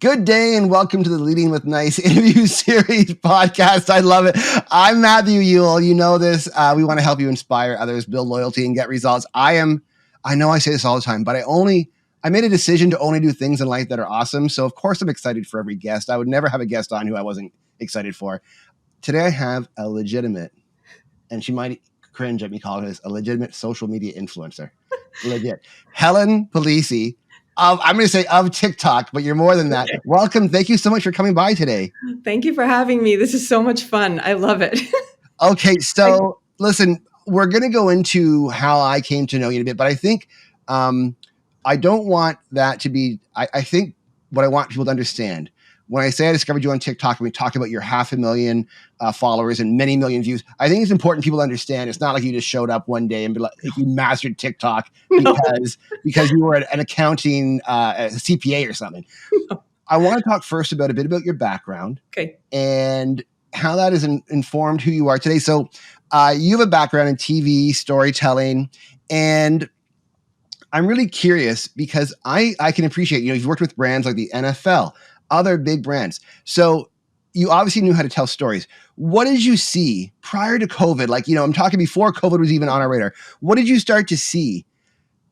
Good day and welcome to the Leading with Nice interview series podcast. I love it. I'm Matthew Ewell. You know this. We want to help you inspire others, build loyalty, and get results. I know I say this all the time, but I made a decision to only do things in life that are awesome. So of course I'm excited for every guest. I would never have a guest on who I wasn't excited for. Today I have a legitimate, and she might cringe at me calling this a legitimate social media influencer. Legit. Helen Polise. I'm going to say of TikTok, but you're more than that. Welcome. Thank you so much for coming by today. Thank you for having me. This is so much fun. I love it. Okay. So listen, we're going to go into how I came to know you a bit, but I think I don't want that to be, I think what I want people to understand when I say I discovered you on TikTok and we talk about your 500,000 followers and many million views, I think it's important people understand it's not like you just showed up one day and be like, you mastered TikTok because you were an accounting CPA or something. No. I want to talk first about a bit about your background and how that has informed who you are today. So you have a background in TV, storytelling, and I'm really curious because I can appreciate, you've worked with brands like the NFL, other big brands. So you obviously knew how to tell stories. What did you see prior to COVID? Like, I'm talking before COVID was even on our radar. What did you start to see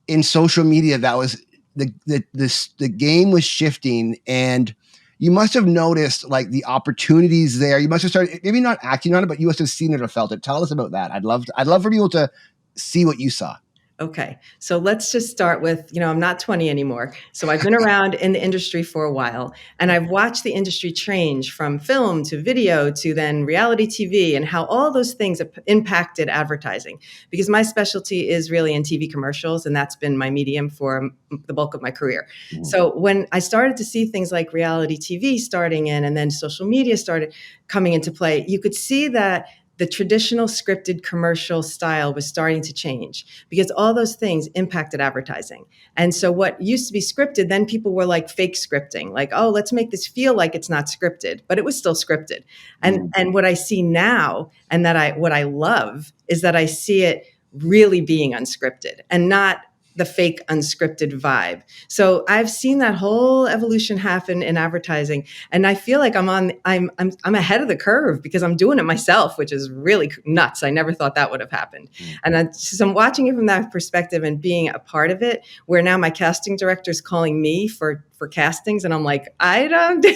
in social media that was the game was shifting, and you must have noticed like the opportunities there. You must have started, maybe not acting on it, but you must have seen it or felt it. Tell us about that. I'd love for people to see what you saw. Okay. So let's just start with, I'm not 20 anymore. So I've been around in the industry for a while, and I've watched the industry change from film to video to then reality TV, and how all those things have impacted advertising, because my specialty is really in TV commercials, and that's been my medium for the bulk of my career. Mm-hmm. So when I started to see things like reality TV starting in, and then social media started coming into play, you could see that the traditional scripted commercial style was starting to change because all those things impacted advertising. And so what used to be scripted, then people were like fake scripting, like, oh, let's make this feel like it's not scripted, but it was still scripted. And what I see now, and what I love, is that I see it really being unscripted and not the fake unscripted vibe. So I've seen that whole evolution happen in advertising, and I feel like I'm ahead of the curve because I'm doing it myself, which is really nuts. I never thought that would have happened. And so I'm watching it from that perspective and being a part of it, where now my casting director is calling me for castings, and I'm like, I don't.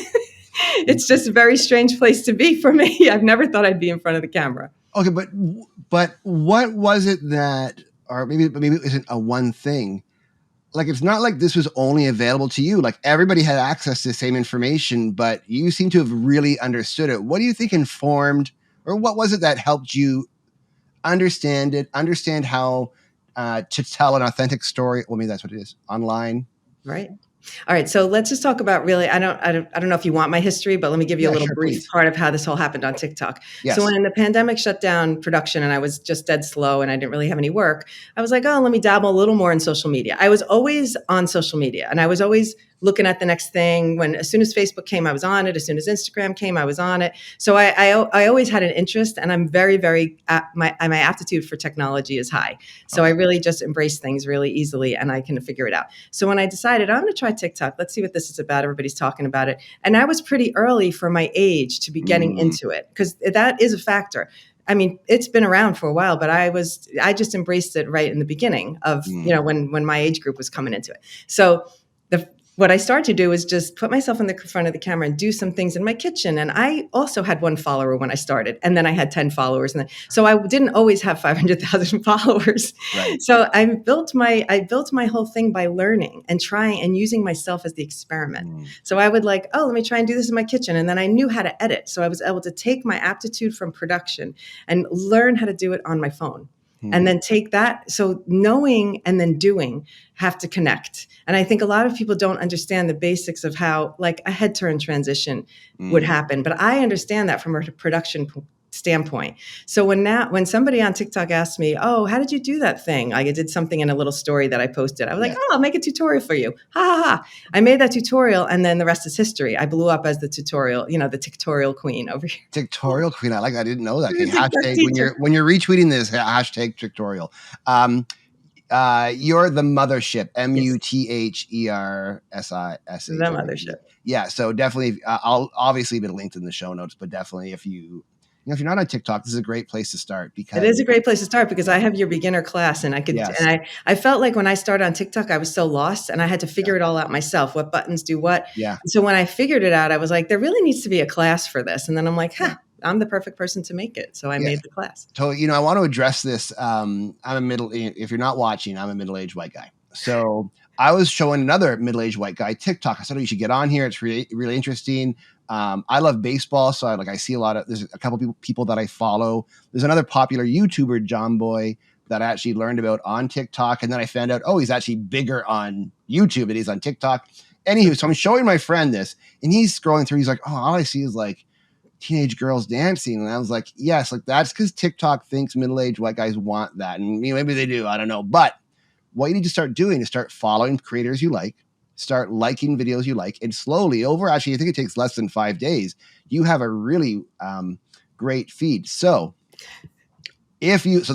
It's just a very strange place to be for me. I've never thought I'd be in front of the camera. Okay, but what was it that? Or maybe it isn't a one thing. Like, it's not like this was only available to you. Like, everybody had access to the same information, but you seem to have really understood it. What do you think informed, or what was it that helped you understand how to tell an authentic story? Well, maybe that's what it is, online. Right. All right. So let's just talk about really, I don't know if you want my history, but let me give you a little brief part of how this all happened on TikTok. Yes. So when the pandemic shut down production and I was just dead slow and I didn't really have any work, I was like, oh, let me dabble a little more in social media. I was always on social media, and I was always looking at the next thing. As soon as Facebook came, I was on it. As soon as Instagram came, I was on it. So I always had an interest, and I'm very, very, my aptitude for technology is high. So I really just embrace things really easily, and I can figure it out. So when I decided I'm going to try TikTok, let's see what this is about. Everybody's talking about it. And I was pretty early for my age to be getting into it, because that is a factor. I mean, it's been around for a while, but I just embraced it right in the beginning of, when my age group was coming into it. So what I started to do is just put myself in the front of the camera and do some things in my kitchen. And I also had 1 follower when I started, and then I had 10 followers. So I didn't always have 500,000 followers. Right. So I built my whole thing by learning and trying and using myself as the experiment. So I would let me try and do this in my kitchen. And then I knew how to edit. So I was able to take my aptitude from production and learn how to do it on my phone. And then take that. So knowing and then doing have to connect. And I think a lot of people don't understand the basics of how like a head turn transition would happen. But I understand that from a production standpoint. So when somebody on TikTok asked me, oh, how did you do that thing? Like, I did something in a little story that I posted. I was like, oh, I'll make a tutorial for you. Ha ha ha. I made that tutorial, and then the rest is history. I blew up as the tutorial, the tutorial queen over here. Tutorial queen. I didn't know that. Okay, hashtag when you're retweeting this, hashtag tutorial. You're the mothership, Yes. Muthersish. The mothership. Yeah, so definitely, I'll obviously be linked in the show notes, but definitely if if you're not on TikTok, this is a great place to start It because is a great place to start because I have your beginner class and yes, I felt like when I started on TikTok, I was so lost and I had to figure it all out myself, what buttons do what. yeah, So when I figured it out, I was like, there really needs to be a class for this. And then I'm like, yeah, I'm the perfect person to make it. So I yeah. made the class. So I want to address this. If you're not watching, I'm a middle-aged white guy. So I was showing another middle-aged white guy TikTok. I said, "Oh, you should get on here. It's really, really interesting." I love baseball, so I see a lot of. There's a couple people that I follow. There's another popular YouTuber, John Boy, that I actually learned about on TikTok, and then I found out, oh, he's actually bigger on YouTube than he's on TikTok. Anywho, so I'm showing my friend this, and he's scrolling through. He's like, "Oh, all I see is like teenage girls dancing," and I was like, "Yes, like that's because TikTok thinks middle-aged white guys want that, and maybe they do. I don't know, but." What you need to start doing is start following creators you like, start liking videos you like, and slowly over, actually, I think it takes less than 5 days, you have a really great feed. So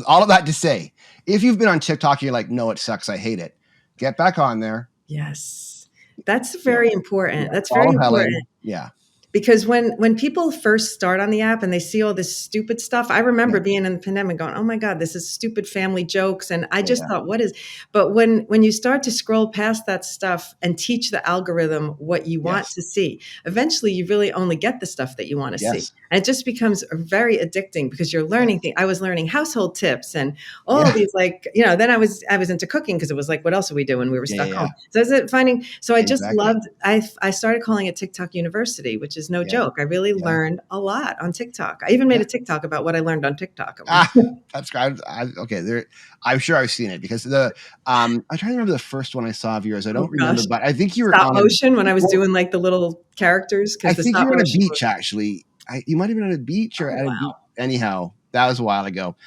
all of that to say, if you've been on TikTok, you're like, no, it sucks, I hate it. Get back on there. Yes. That's very important. Yeah, That's very important. Helen. Yeah. Because when people first start on the app and they see all this stupid stuff, I remember being in the pandemic going, oh my God, this is stupid family jokes. And I just thought, but when you start to scroll past that stuff and teach the algorithm what you want to see, eventually you really only get the stuff that you want to see. And it just becomes very addicting because you're learning things. I was learning household tips and all these then I was into cooking because it was like, what else are we doing? We were stuck home. So I just loved, I started calling it TikTok University, which is no joke. I really learned a lot on TikTok. I even made a TikTok about what I learned on TikTok. That's okay. I'm sure I've seen it because I'm trying to remember the first one I saw of yours. I don't remember, but I think you were stop motion when I was doing like the little characters. I think you were on a beach actually. You might have been on a beach or at a beach. Anyhow, that was a while ago.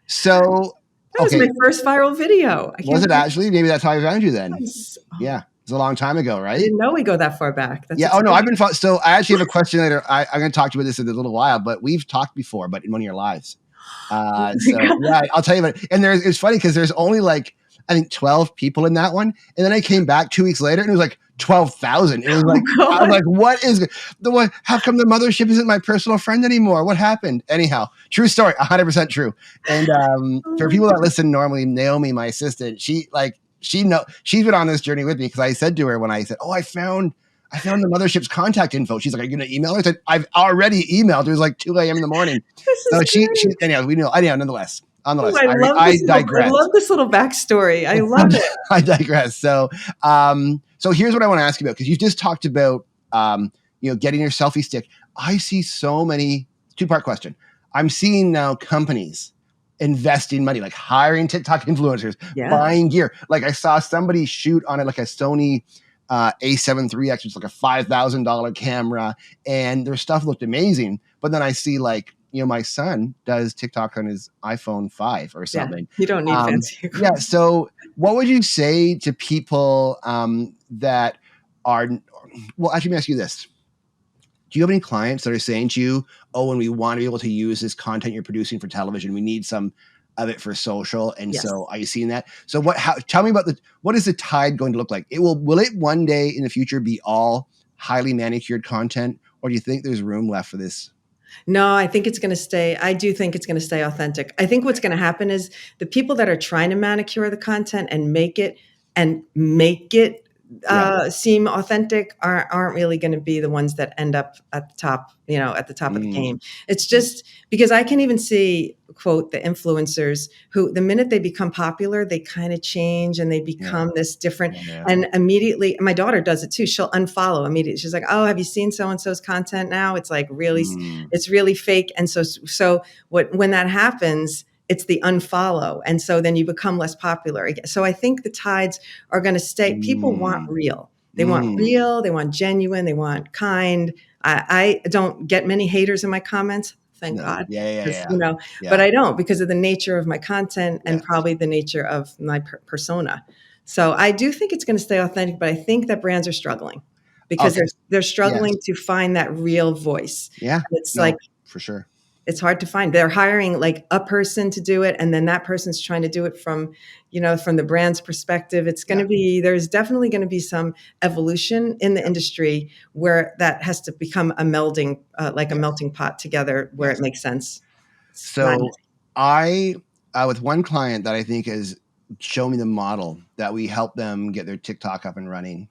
So that was my first viral video. Was it actually? Maybe that's how I found you then. Yeah. It's a long time ago, right? I didn't know we go that far back. That's exciting. Oh no, I've been so I actually have a question later. I'm going to talk to you about this in a little while, but we've talked before, but in one of your lives. I'll tell you about it. And it's funny because there's only like I think 12 people in that one, and then I came back 2 weeks later and it was like 12,000. It was like I was like, what is the one? How come the mothership isn't my personal friend anymore? What happened? Anyhow, true story, 100% true. And for people that listen normally, Naomi, my assistant, she's been on this journey with me because I said to her when I said, "Oh, I found the mothership's contact info." She's like, "Are you going to email her?" I said, "I've already emailed." It was like 2 a.m. in the morning. So anyhow, we know. Anyhow, nonetheless. I digress. I love this little backstory. I love it. I digress. So here's what I want to ask you about because you just talked about getting your selfie stick. I see so many 2-part question. I'm seeing now companies investing money, like hiring TikTok influencers, buying gear. Like I saw somebody shoot on it like a Sony A7 IIIX, which is like a $5,000 camera, and their stuff looked amazing. But then I see like my son does TikTok on his iPhone 5 or something. You don't need fancy equipment. Yeah. So what would you say to people that are, well, actually, let me ask you this. Do you have any clients that are saying to you, "Oh, when we want to be able to use this content you're producing for television, we need some of it for social"? And so are you seeing that? So tell me about what is the tide going to look like? Will it one day in the future be all highly manicured content, or do you think there's room left for this? No, I think it's going to stay. I do think it's going to stay authentic. I think what's going to happen is the people that are trying to manicure the content and make it seem authentic aren't really going to be the ones that end up at the top, at the top of the game. It's just because I can even see, quote, the influencers who the minute they become popular, they kind of change and they become this different. And immediately, my daughter does it too. She'll unfollow immediately. She's like, "Oh, have you seen so-and-so's content now? It's like really, it's really fake." And so when that happens, it's the unfollow. And so then you become less popular again. So I think the tides are going to stay. People want real. They want real. They want genuine. They want kind. I don't get many haters in my comments. Thank God. But I don't because of the nature of my content and probably the nature of my persona. So I do think it's going to stay authentic, but I think that brands are struggling because they're struggling to find that real voice. Yeah. And it's for sure. it's hard to find. They're hiring like a person to do it, and then that person's trying to do it from, from the brand's perspective. It's going to be, there's definitely going to be some evolution in the industry where that has to become a melding, like a melting pot together where it makes sense. So I, with one client that I think has shown me the model that we helped them get their TikTok up and running.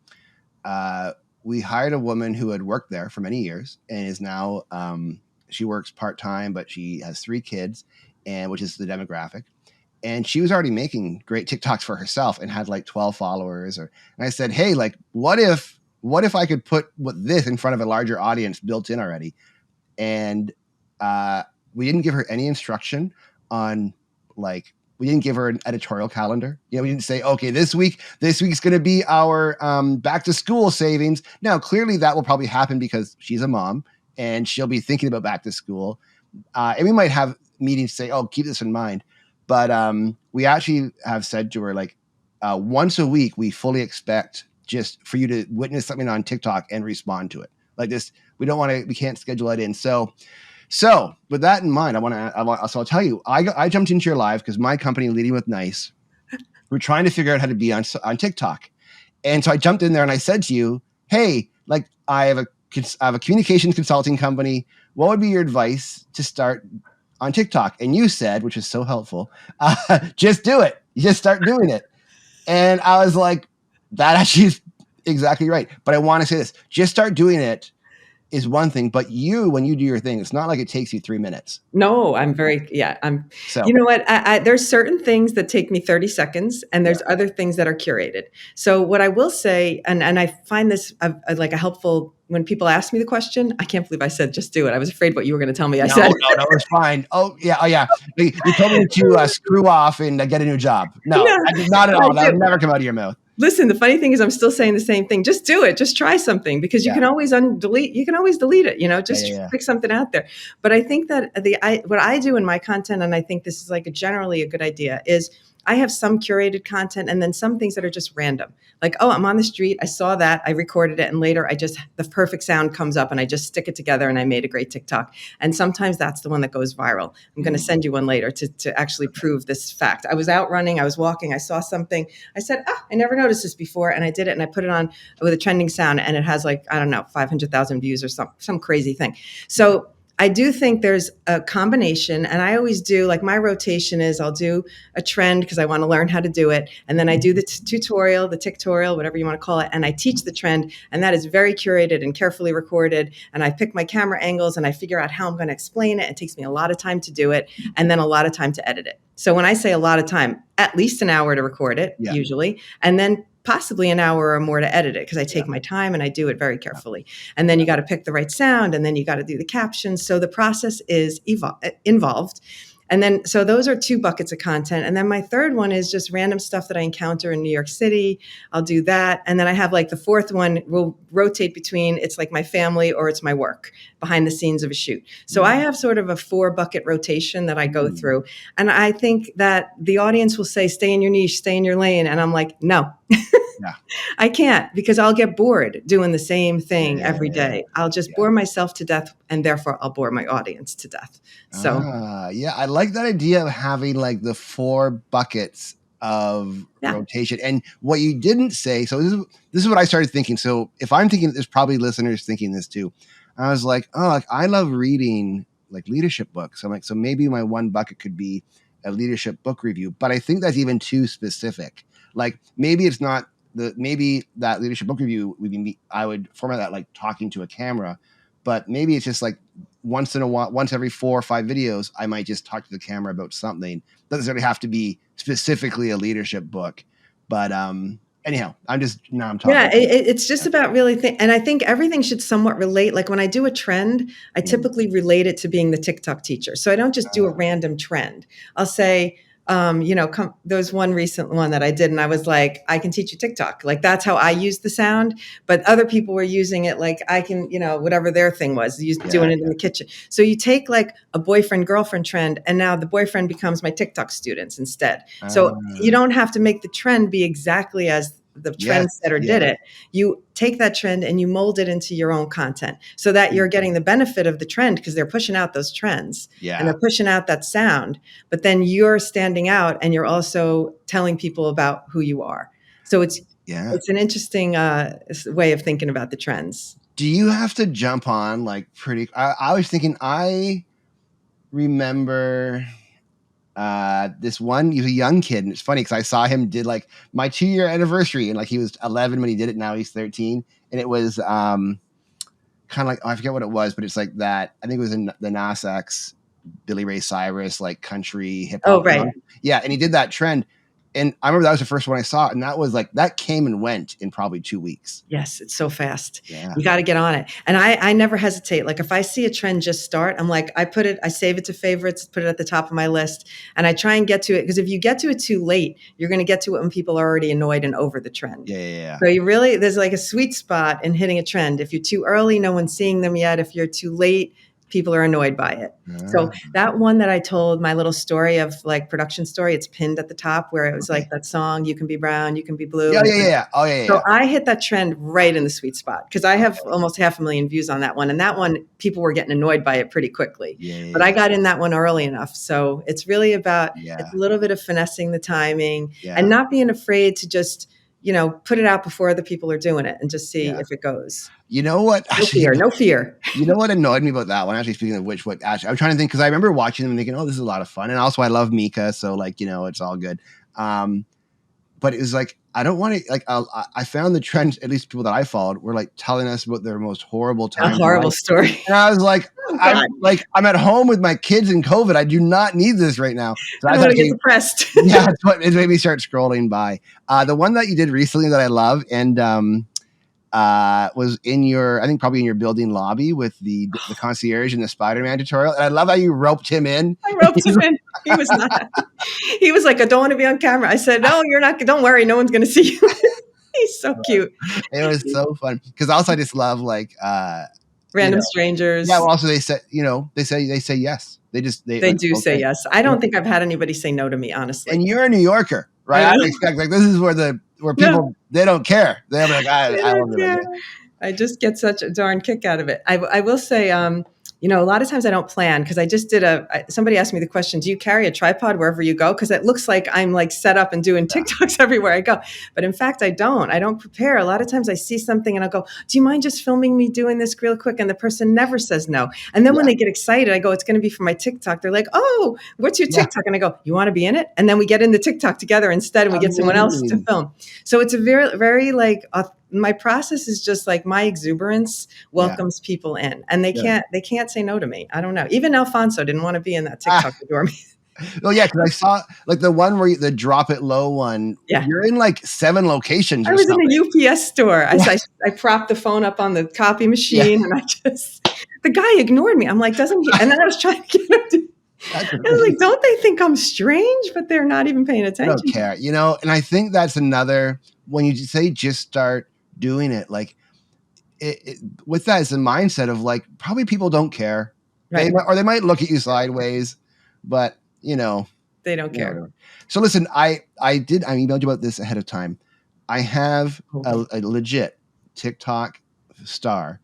We hired a woman who had worked there for many years and is now, she works part-time, but she has 3 kids, and which is the demographic. And she was already making great TikToks for herself and had like 12 followers. And I said, hey, like, what if I could put this in front of a larger audience built in already? And we didn't give her any instruction on, like, we didn't give her an editorial calendar. We didn't say, okay, this week's going to be our back to school savings. Now, clearly that will probably happen because she's a mom and she'll be thinking about back to school. And we might have meetings say, oh, keep this in mind. But we actually have said to her, like, once a week, we fully expect just for you to witness something on TikTok and respond to it. Like this, we can't schedule it in. So with that in mind, I'll tell you, I jumped into your live because my company, Leading with Nice, we're trying to figure out how to be on TikTok. And so I jumped in there and I said to you, hey, like I have a communications consulting company. What would be your advice to start on TikTok? And you said, which is so helpful, just do it. You just start doing it. And I was like, that actually is exactly right. But I want to say this, just start doing it is one thing, but when you do your thing, it's not like it takes you 3 minutes. No, you know what? There's certain things that take me 30 seconds and there's other things that are curated. So what I will say, and I find this like a helpful, when people ask me the question, I can't believe I said, just do it. I was afraid what you were going to tell me. No, it's fine. Oh yeah. You told me to screw off and get a new job. No, not at all. That would never come out of your mouth. Listen, the funny thing is I'm still saying the same thing. Just do it. Just try something because you can always delete it, just pick something out there. But I think that what I do in my content, and I think this is like generally a good idea, is I have some curated content and then some things that are just random. Like, oh, I'm on the street. I saw that. I recorded it. And later the perfect sound comes up and I just stick it together and I made a great TikTok. And sometimes that's the one that goes viral. I'm going to send you one later to actually prove this fact. I was out running. I was walking. I saw something. I said, I never noticed this before. And I did it. And I put it on with a trending sound and it has 500,000 views or some crazy thing. So I do think there's a combination, and I always do, like my rotation is I'll do a trend because I want to learn how to do it. And then I do the tutorial, the TikTorial, whatever you want to call it. And I teach the trend, and that is very curated and carefully recorded. And I pick my camera angles and I figure out how I'm going to explain it. It takes me a lot of time to do it and then a lot of time to edit it. So when I say a lot of time, at least an hour to record it, usually, and then possibly an hour or more to edit it because I take my time and I do it very carefully. And then you got to pick the right sound and then you got to do the captions. So the process is involved. And then, so those are 2 buckets of content. And then my third one is just random stuff that I encounter in New York City. I'll do that. And then I have like the fourth one will rotate between it's like my family or it's my work behind the scenes of a shoot. So I have sort of a 4 bucket rotation that I go through. And I think that the audience will say, stay in your niche, stay in your lane. And I'm like, no. I can't because I'll get bored doing the same thing every day. I'll just bore myself to death and therefore I'll bore my audience to death. So I like that idea of having like the 4 buckets of rotation. And what you didn't say, so this is what I started thinking. So if I'm thinking, there's probably listeners thinking this too. I was like, I love reading like leadership books. I'm like, so maybe my 1 bucket could be a leadership book review, but I think that's even too specific. Like maybe it's not maybe that leadership book review I would format that like talking to a camera, but maybe it's just like once in a while, once every 4 or 5 videos, I might just talk to the camera about something. Doesn't necessarily have to be specifically a leadership book, but anyhow, I'm talking. Yeah, it's just about really and I think everything should somewhat relate. Like when I do a trend, I typically relate it to being the TikTok teacher. So I don't just do a random trend. I'll say, there's one recent one that I did and I was like, I can teach you TikTok. Like that's how I use the sound, but other people were using it like I can, whatever their thing was, doing it in the kitchen. So you take like a boyfriend, girlfriend trend, and now the boyfriend becomes my TikTok students instead. So you don't have to make the trend be exactly as the trendsetter did it, you take that trend and you mold it into your own content so that you're getting the benefit of the trend because they're pushing out those trends and they're pushing out that sound. But then you're standing out and you're also telling people about who you are. So it's an interesting way of thinking about the trends. Do you have to jump on like I was thinking, I remember this one, he was a young kid, and it's funny because I saw him did like my 2-year anniversary, and like he was 11 when he did it, now he's 13, and it was kind of like, I forget what it was, but it's like that, I think it was in the Nas X, Billy Ray Cyrus, like country hip hop. Oh, right. Yeah, and he did that trend. And I remember that was the first one I saw, and that was like, that came and went in probably 2 weeks. Yes, it's so fast. Yeah. You got to get on it. And I never hesitate. Like if I see a trend just start, I'm like, I save it to favorites, put it at the top of my list, and I try and get to it. Because if you get to it too late, you're going to get to it when people are already annoyed and over the trend. Yeah. So there's like a sweet spot in hitting a trend. If you're too early, no one's seeing them yet. If you're too late, people are annoyed by it. So that one that I told, my little story of like production story, it's pinned at the top where it was like that song, You Can Be Brown, You Can Be Blue. Yeah. Oh, yeah. So I hit that trend right in the sweet spot because I have almost 500,000 views on that one. And that one, people were getting annoyed by it pretty quickly. But I got in that one early enough. So it's really about, it's a little bit of finessing the timing and not being afraid to just, put it out before other people are doing it and just see if it goes. You know what? No fear. You know what annoyed me about that one? Actually, speaking of which, I'm trying to think, because I remember watching them and thinking, oh, this is a lot of fun. And also I love Mika. So like, it's all good. But it was like, I don't want to, like, I found the trends, at least people that I followed, were like telling us about their most horrible time. A horrible story. And I was like, I'm at home with my kids in COVID. I do not need this right now. So I want to get depressed. Yeah, that's what it made me start scrolling by. The one that you did recently that I love, and was I think probably in your building lobby with the concierge and the Spider-Man tutorial. And I love how you roped him in. I roped him in. He was not. He was like, I don't want to be on camera. I said, no, you're not. Don't worry. No one's going to see you. He's so cute. It was so fun. Because also I just love like random strangers. Yeah. Well, also they say yes. They do say yes. I don't think I've had anybody say no to me, honestly. And you're a New Yorker, right? I expect like this is where people they don't care. They're like, I don't care. I just get such a darn kick out of it. I will say, a lot of times I don't plan because I just did somebody asked me the question, do you carry a tripod wherever you go? Because it looks like I'm like set up and doing TikToks everywhere I go. But in fact, I don't prepare. A lot of times I see something and I'll go, do you mind just filming me doing this real quick? And the person never says no. And then when they get excited, I go, it's going to be for my TikTok. They're like, oh, what's your TikTok? And I go, you want to be in it? And then we get in the TikTok together instead and we get someone else to film. So it's a very, very like, my process is just like my exuberance welcomes people in, and they can't say no to me. I don't know. Even Alfonso didn't want to be in that TikTok adore me. Oh yeah, because I saw like the one where the drop it low one. Yeah, you're in like 7 locations. I was in a UPS store. I propped the phone up on the copy machine, and the guy ignored me. I'm like, doesn't he? And then I was trying to get him to. I was like, don't they think I'm strange? But they're not even paying attention. They don't care, And I think that's another when you say just start doing it, like with that is the mindset of like probably people don't care, right? They might look at you sideways, but they don't care. Whatever. So listen, I emailed you about this ahead of time. I have a legit TikTok star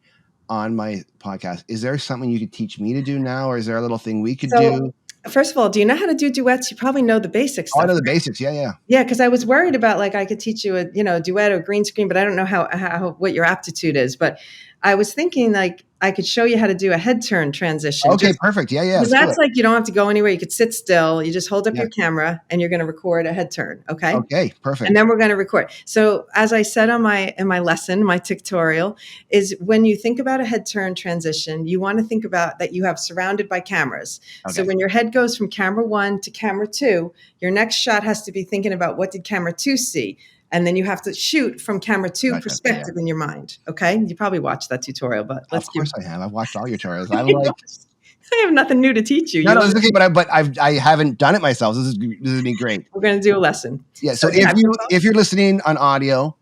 on my podcast. Is there something you could teach me to do now, or is there a little thing we could do? First of all, do you know how to do duets? You probably know the basics. I know the basics. Yeah. Yeah, because I was worried about like I could teach you a duet or green screen, but I don't know how what your aptitude is. But I was thinking like I could show you how to do a head turn transition. Okay, perfect. Yeah. Because that's like you don't have to go anywhere. You could sit still. You just hold up your camera and you're going to record a head turn. Okay. Okay, perfect. And then we're going to record. So as I said in my lesson, my tutorial is when you think about a head turn transition, you want to think about that you have surrounded by cameras. Okay. So when your head goes from camera 1 to camera 2, your next shot has to be thinking about what did camera 2 see? And then you have to shoot from camera 2 perspective in your mind. Okay. You probably watched that tutorial, but of course I have. I've watched all your tutorials. I'm like, I have nothing new to teach you. No, it's okay, but I haven't done it myself. This is gonna be great. We're going to do a lesson. Yeah. So if you're listening on audio,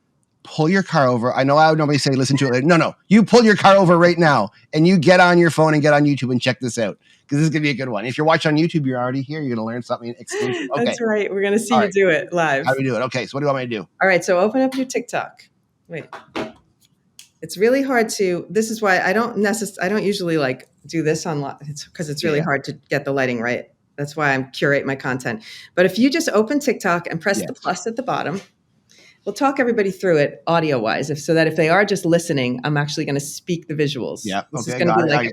pull your car over. I know I would normally say listen to it later. No, you pull your car over right now and you get on your phone and get on YouTube and check this out, because this is gonna be a good one. If you're watching on YouTube, you're already here. You're gonna learn something exclusive. Okay, that's right. We're gonna see you do it live. How do we do it? Okay, so what do you want me to do? All right, so open up your TikTok. Wait. It's really hard to. This is why I don't usually like do this on. It's because it's really hard to get the lighting right. That's why I curate my content. But if you just open TikTok and press the plus at the bottom, we'll talk everybody through it audio wise, so that if they are just listening, I'm actually going to speak the visuals. Yeah, this is going to be like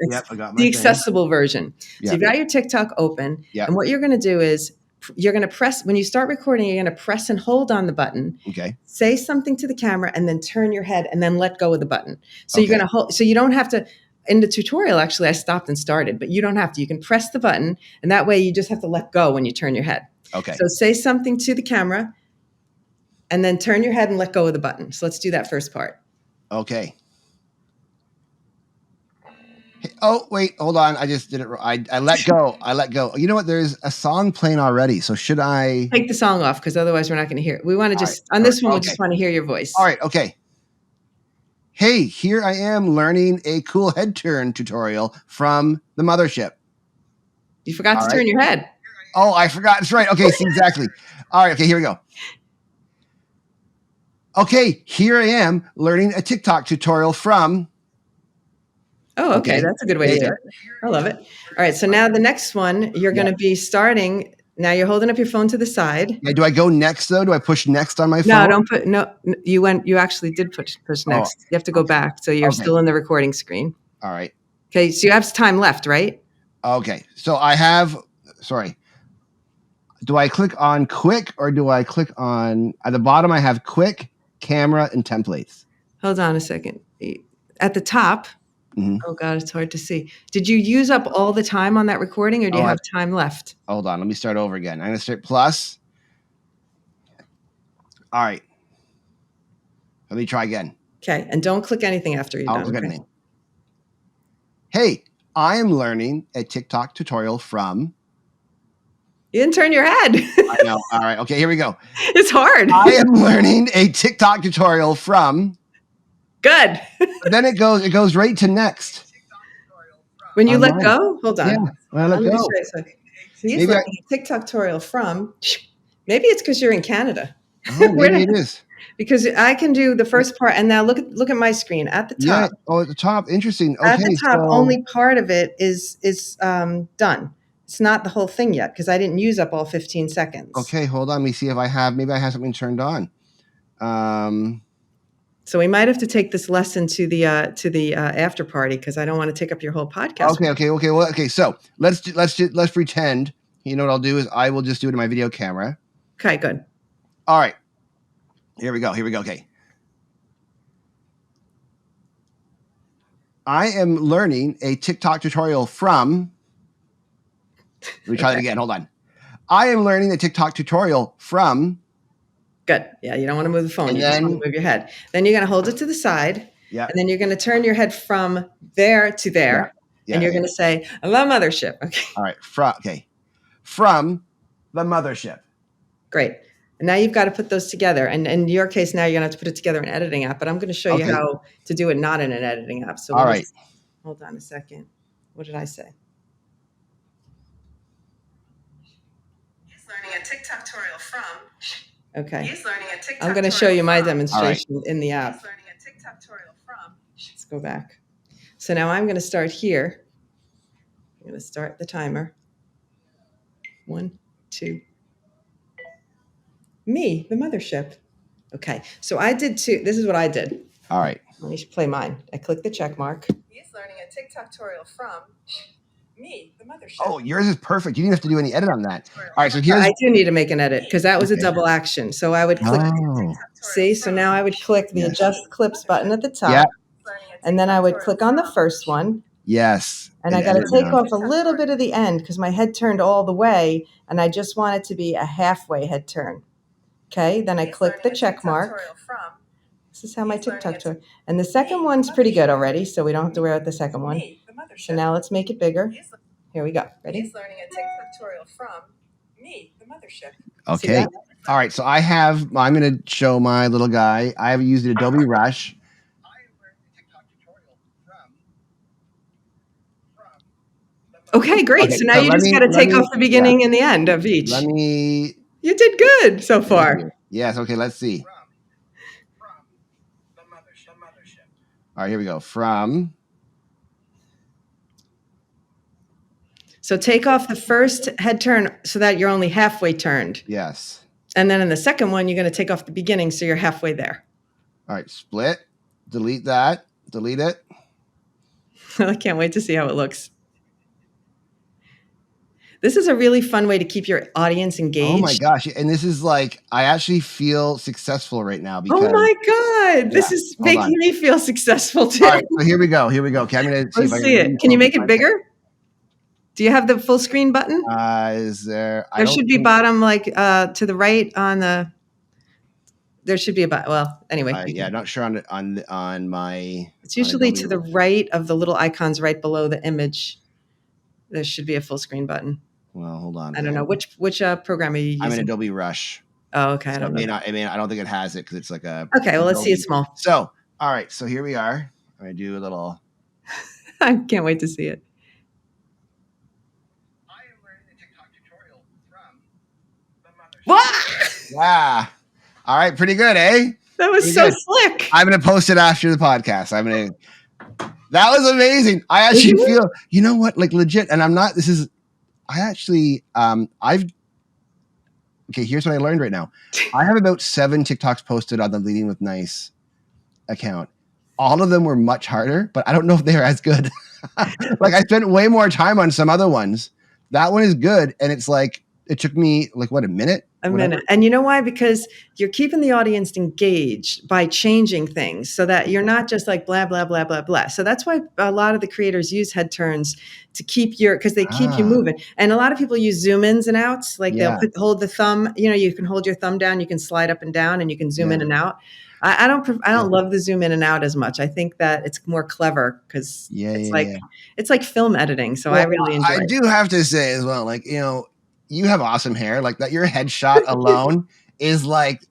the accessible version. So you've got your TikTok open, and what you're going to do is you're going to press, when you start recording, you're going to press and hold on the button. Okay. Say something to the camera and then turn your head and then let go of the button. So you're going to hold, so you don't have to. In the tutorial, actually, I stopped and started, but you don't have to. You can press the button, and that way you just have to let go when you turn your head. Okay. So say something to the camera, and then turn your head and let go of the button. So let's do that first part. Okay. Oh, wait, hold on. I just did it wrong. I let go. I let go. You know what? There's a song playing already. So should I take the song off? Because otherwise we're not going to hear it. We want to just, on this one, we just want to hear your voice. All right. Okay. Hey, here I am learning a cool head turn tutorial from the mothership. You forgot to turn your head. Oh, I forgot. That's right. Okay, see, exactly. All right. Okay, here we go. Okay, here I am learning a TikTok tutorial from. Oh, okay. That's a good way to do it. I love it. All right. So now the next one, you're going to be starting. Now you're holding up your phone to the side. Yeah, do I go next though? Do I push next on my phone? No, don't put, no, you actually did push next. You have to go back. So you're still in the recording screen. All right. Okay. So you have time left, right? Okay. So I have, sorry. Do I click on quick or do I click on, at the bottom I have quick, camera, and templates. Hold on a second. At the top, oh God, it's hard to see. Did you use up all the time on that recording or do you have time left? Hold on. Let me start over again. I'm going to start plus. All right. Let me try again. Okay. And don't click anything after you're done. I'll click anything. Hey, I am learning a TikTok tutorial from. You didn't turn your head. I know. All right. Okay, here we go. It's hard. I am learning a TikTok tutorial from. Good. Then it goes right to next. When you let go, hold on. Yeah, when I let go. So he's learning a TikTok tutorial from. Maybe it's because you're in Canada. Oh, maybe it is. Because I can do the first part, and now look at my screen at the top. Yeah. Oh, at the top. Interesting. Okay, at the top, only part of it is done. It's not the whole thing yet because I didn't use up all 15 seconds. Okay, hold on. Let me see if maybe I have something turned on. So we might have to take this lesson to the after party because I don't want to take up your whole podcast. Okay. So let's pretend. You know what I'll do is I will just do it in my video camera. Okay, good. All right. Here we go. Okay. I am learning a TikTok tutorial from. Let me try that again. Hold on. I am learning a TikTok tutorial from. Good. Yeah, you don't want to move the phone. You just want to move your head. Then you're going to hold it to the side. Yeah. And then you're going to turn your head from there to there. Yeah. And you're going to say, I love mothership. Okay. All right. From the mothership. Great. And now you've got to put those together. And in your case, now you're going to have to put it together in an editing app. But I'm going to show you how to do it not in an editing app. So all right. Hold on a second. What did I say? Learning a TikTok tutorial from. Okay. He's learning a TikTok I'm going to show you my demonstration in the app. He's learning a TikTok tutorial from. Let's go back. So now I'm going to start here. I'm going to start the timer. 1, 2. Me, the mothership. Okay. So I did 2. This is what I did. All right. Let me play mine. I click the check mark. He's learning a TikTok tutorial from. Me, the mothership. Oh, yours is perfect. You didn't have to do any edit on that. All right, so here's. I do need to make an edit because that was a double action. So I would click. See, so now I would click the adjust clips button at the top. Yeah. And then I would click on the first one. Yes. And I got to take off a little bit of the end because my head turned all the way and I just want it to be a halfway head turn. Okay, then I click the check mark. This is how my TikTok tutorial. And the second one's pretty good already, so we don't have to worry about the second one. So now let's make it bigger. Here we go. Ready? He's learning a TikTok tutorial from me, the mothership. Okay. All right, so I'm going to show my little guy. I have used Adobe Rush. Okay, great. Okay, so now you just got to take off the beginning and the end of each. You did good so far. Yes. Okay, let's see. All right, here we go. From. So take off the first head turn so that you're only halfway turned. Yes. And then in the second one, you're going to take off the beginning so you're halfway there. All right, split. Delete that. Delete it. I can't wait to see how it looks. This is a really fun way to keep your audience engaged. Oh my gosh. And this is like, I actually feel successful right now. Because, oh my God. This is making me feel successful too. All right, so here we go. Okay, I'm going to see if I can see it. Can you make it bigger? Do you have the full screen button? Is there? There should be bottom, like to the right on the. There should be a button. Well, anyway. Yeah, not sure on my. It's usually to the right of the little icons right below the image. There should be a full screen button. Well, hold on. I don't know which program are you using. I'm in Adobe Rush. Oh, okay. So I don't think it has it because it's like a. Okay, well, let's see it small. So, all right. So here we are. I'm gonna do a little. I can't wait to see it. I am learning the TikTok tutorial from the mothership. What? Yeah. All right. Pretty good, eh? That was so slick. I'm gonna post it after the podcast. That was amazing. I actually feel, you know what, like legit. And okay, here's what I learned right now. I have about 7 TikToks posted on the Leading with Nice account. All of them were much harder, but I don't know if they're as good. Like I spent way more time on some other ones. That one is good. And it's like, it took me like, what, a minute? A minute. And you know why? Because you're keeping the audience engaged by changing things so that you're not just like blah, blah, blah, blah, blah. So that's why a lot of the creators use head turns to keep because they keep you moving. And a lot of people use zoom ins and outs. Like they'll hold the thumb, you can hold your thumb down, you can slide up and down and you can zoom in and out. I don't love the zoom in and out as much. I think that it's more clever because it's like film editing. So I really enjoy it. I do have to say as well, like, you have awesome hair. Like that, your headshot alone is like,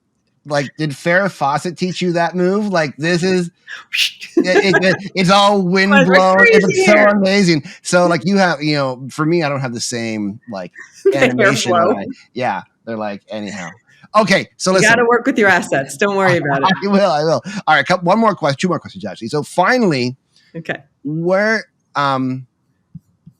did Farrah Fawcett teach you that move? Like this is, it's all wind blown. It's so amazing. So like you have, for me, I don't have the same like animation. They're like, anyhow. Okay, so listen. You got to work with your assets. Don't worry about it. I will. All right, 2 more questions actually. So finally, okay, where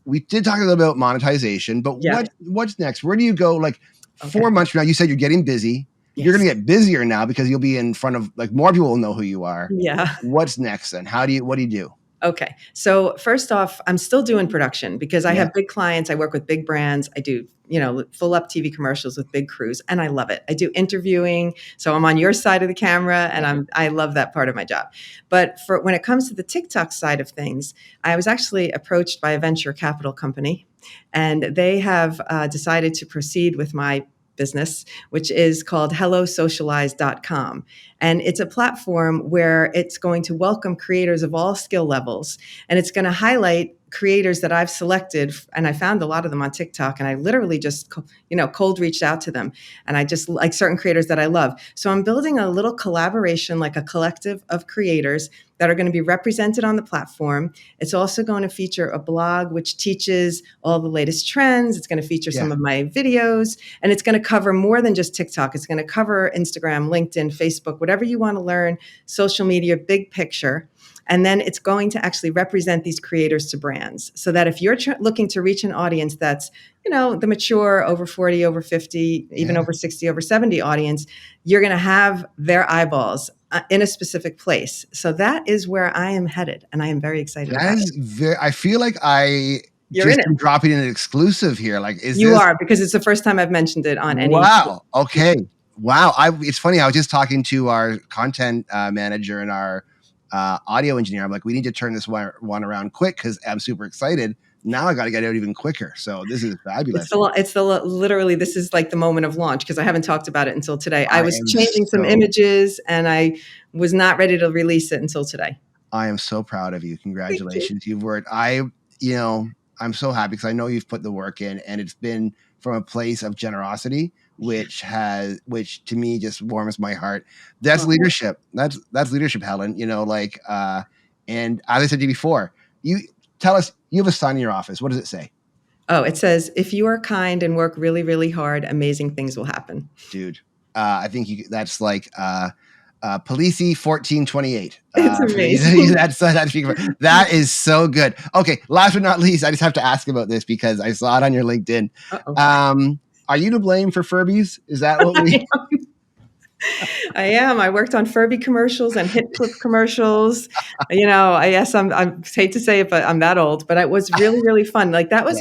we did talk a little about monetization, but what's next? Where do you go? Like 4 months from now, you said you're getting busy. Yes. You're going to get busier now because you'll be in front of like more people will know who you are. Yeah. What's next then? What do you do? Okay. So first off, I'm still doing production because I have big clients. I work with big brands. I do, full up TV commercials with big crews and I love it. I do interviewing. So I'm on your side of the camera and I love that part of my job. But when it comes to the TikTok side of things, I was actually approached by a venture capital company and they have decided to proceed with my business, which is called hellosocialize.com. And it's a platform where it's going to welcome creators of all skill levels. And it's going to highlight creators that I've selected. And I found a lot of them on TikTok. And I literally just, cold reached out to them. And I just like certain creators that I love. So I'm building a little collaboration, like a collective of creators that are going to be represented on the platform. It's also going to feature a blog which teaches all the latest trends. It's going to feature some of my videos, and it's going to cover more than just TikTok. It's going to cover Instagram, LinkedIn, Facebook, whatever you want to learn, social media, big picture. And then it's going to actually represent these creators to brands so that if you're looking to reach an audience that's, the mature, over 40, over 50, even over 60, over 70 audience, you're going to have their eyeballs in a specific place. So that is where I am headed. And I am very excited about it. I feel like you're dropping an exclusive here. Like, you are, because it's the first time I've mentioned it on any. Wow. Okay. Wow. It's funny. I was just talking to our content manager and our audio engineer. I'm like, we need to turn this one around quick because I'm super excited. Now I got to get out even quicker. So this is fabulous. Literally, this is like the moment of launch because I haven't talked about it until today. I was changing some images and I was not ready to release it until today. I am so proud of you. Congratulations. You've worked. I'm so happy because I know you've put the work in and it's been from a place of generosity. which to me just warms my heart. That's leadership. That's leadership, Helen. And as I said to you before, you tell us, you have a sign in your office. What does it say? Oh, it says, if you are kind and work really, really hard, amazing things will happen. Dude, I think that's like Polise 1428. It's amazing. That is so good. Okay, last but not least, I just have to ask about this because I saw it on your LinkedIn. Are you to blame for Furbies? Is that what we... I am. I worked on Furby commercials and Hit Clip commercials. I guess I hate to say it, but I'm that old. But it was really, really fun. Like that was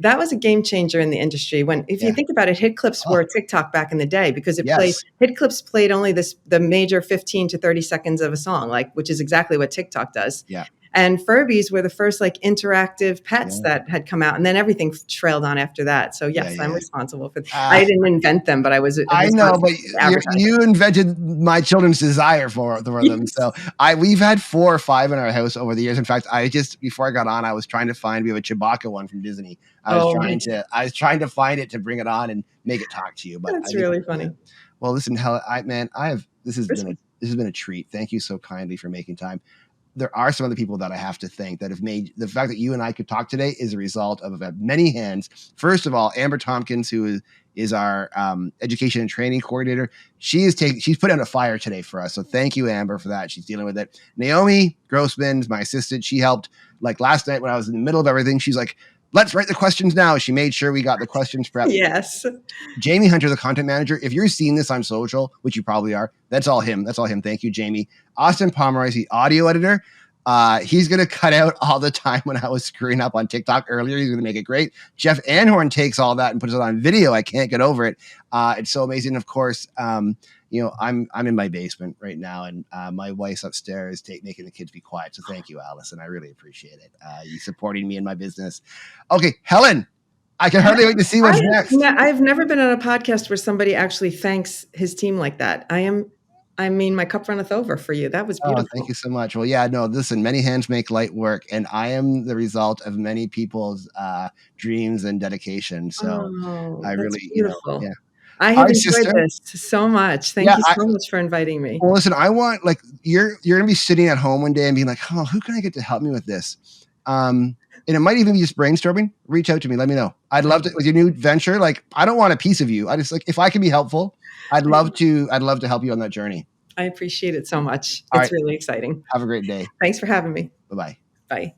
that was a game changer in the industry. If you think about it, Hit Clips were TikTok back in the day because Hit Clips played only the major 15 to 30 seconds of a song, which is exactly what TikTok does. Yeah. And Furbies were the first interactive pets that had come out, and then everything trailed on after that. So yes, I'm responsible for. I didn't invent them, but I know, but you invented my children's desire for them. So we've had 4 or 5 in our house over the years. In fact, before I got on, I was trying to find. We have a Chewbacca one from Disney. I was trying to find it to bring it on and make it talk to you. But that's really funny. Well, listen, Helen, this has been a treat. Thank you so kindly for making time. There are some other people that I have to thank that have made the fact that you and I could talk today is a result of many hands. First of all, Amber Tompkins, who is our education and training coordinator. She's put out a fire today for us. So thank you, Amber, for that. She's dealing with it. Naomi Grossman, my assistant, she helped last night when I was in the middle of everything. She's like, let's write the questions now. She made sure we got the questions prepped. Yes. Jamie Hunter, the content manager. If you're seeing this on social, which you probably are, that's all him. Thank you, Jamie. Austin Pomeroy, the audio editor. He's going to cut out all the time when I was screwing up on TikTok earlier. He's going to make it great. Jeff Anhorn takes all that and puts it on video. I can't get over it. It's so amazing. Of course, I'm in my basement right now, and my wife's upstairs making the kids be quiet. So thank you, Allison. I really appreciate it. You supporting me in my business. Okay, Helen, I can hardly wait to see what's next. I've never been on a podcast where somebody actually thanks his team like that. My cup runneth over for you. That was beautiful. Oh, thank you so much. Well, listen, many hands make light work, and I am the result of many people's dreams and dedication. So I really, beautiful. I have enjoyed this so much. Thank you so much for inviting me. Well, listen, I want you're going to be sitting at home one day and being like, oh, who can I get to help me with this? And it might even be just brainstorming. Reach out to me. Let me know. I'd love to, with your new venture. I don't want a piece of you. I just if I can be helpful, I'd love to help you on that journey. I appreciate it so much. It's really exciting. Have a great day. Thanks for having me. Bye-bye. Bye.